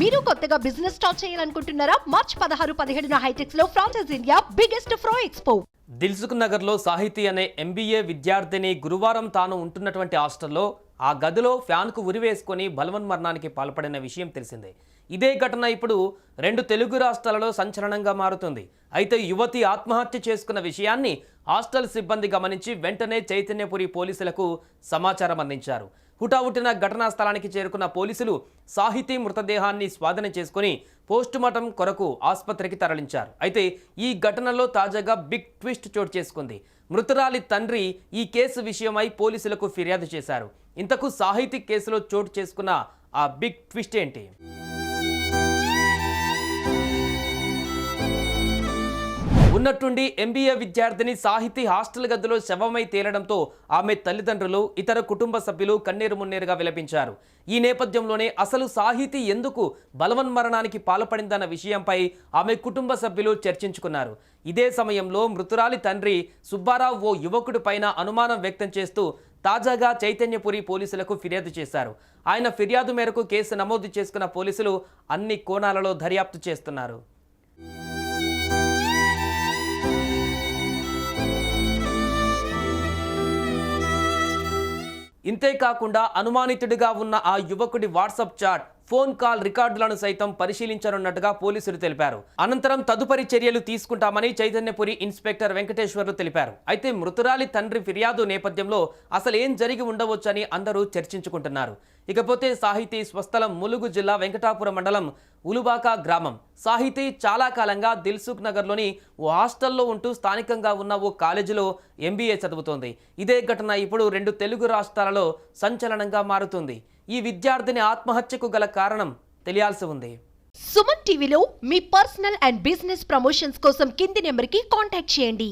మీరు కొత్తగా business start చేయాలనుకుంటున్నారా? మార్చ్ 16-17 హైటెక్స్ లో franchise India biggest ఫ్రో expo. Dilsukh నగర్లో సాహితీ అనే ఎంబీఏ విద్యార్థిని గురువారం తాను ఉంటున్నటువంటి హాస్టల్లో ఆ గదిలో ఫ్యాన్కు ఉరివేసుకొని బలవన్మరణానికి పాల్పడిన విషయం తెలిసిందే. ఇదే ఘటన ఇప్పుడు 2 తెలుగు రాష్ట్రాలలో సంచలనంగా మారుతుంది. అయితే యువతి ఆత్మహత్య చేసుకున్న విషయాన్ని హాస్టల్ సిబ్బంది గమనించి వెంటనే చైతన్యపురి పోలీసులకు సమాచారం అందించారు. హుటాహుటిన ఘటనా స్థలానికి చేరుకున్న పోలీసులు సాహితీ మృతదేహాన్ని స్వాధీనం చేసుకుని పోస్టుమార్టం కొరకు ఆసుపత్రికి తరలించారు. అయితే ఈ ఘటనలో తాజాగా బిగ్ ట్విస్ట్ చోటు చేసుకుంది. మృతురాలి తండ్రి ఈ కేసు విషయమై పోలీసులకు ఫిర్యాదు చేశారు. ఇంతకు సాహితీ కేసులో చోటు చేసుకున్న ఆ బిగ్ ట్విస్ట్ ఏంటి? ఉన్నట్టుండి ఎంబీఏ విద్యార్థిని సాహితీ హాస్టల్ గదిలో శవమై తేలడంతో ఆమె తల్లిదండ్రులు, ఇతర కుటుంబ సభ్యులు కన్నీరు మున్నీరుగా విలపించారు. ఈ నేపథ్యంలోనే అసలు సాహితీ ఎందుకు బలవన్మరణానికి పాల్పడిందన్న విషయంపై ఆమె కుటుంబ సభ్యులు చర్చించుకున్నారు. ఇదే సమయంలో మృతురాలి తండ్రి సుబ్బారావు ఓ యువకుడి పైన అనుమానం వ్యక్తం చేస్తూ తాజాగా చైతన్యపురి పోలీసులకు ఫిర్యాదు చేశారు. ఆయన ఫిర్యాదు మేరకు కేసు నమోదు చేసుకున్న పోలీసులు అన్ని కోణాలలో దర్యాప్తు చేస్తున్నారు. ఇంతేకాకుండా అనుమానితుడిగా ఉన్న ఆ యువకుడి వాట్సాప్ చాట్, ఫోన్ కాల్ రికార్డులను సైతం పరిశీలించనున్నట్టుగా పోలీసులు తెలిపారు. అనంతరం తదుపరి చర్యలు తీసుకుంటామని చైతన్యపురి ఇన్స్పెక్టర్ వెంకటేశ్వర్లు తెలిపారు. అయితే మృతురాలి తండ్రి ఫిర్యాదు నేపథ్యంలో అసలు ఏం జరిగి ఉండవచ్చని అందరూ చర్చించుకుంటున్నారు. ఇకపోతే సాహితీ స్వస్థలం ములుగు జిల్లా వెంకటాపురం మండలం ఉలుబాక గ్రామం. సాహితీ చాలా కాలంగా దిల్సుఖ్ నగర్లోని ఓ హాస్టల్లో ఉంటూ స్థానికంగా ఉన్న ఓ కాలేజీలో ఎంబీఏ చదువుతోంది. ఇదే ఘటన ఇప్పుడు 2 తెలుగు రాష్ట్రాలలో సంచలనంగా మారుతుంది. ఈ విద్యార్థిని ఆత్మహత్యకు గల కారణం తెలియాల్సి ఉంది. సుమన్ టీవీలో మీ పర్సనల్ అండ్ బిజినెస్ ప్రమోషన్స్ కోసం కింది నెంబర్కి కాంటాక్ట్ చేయండి.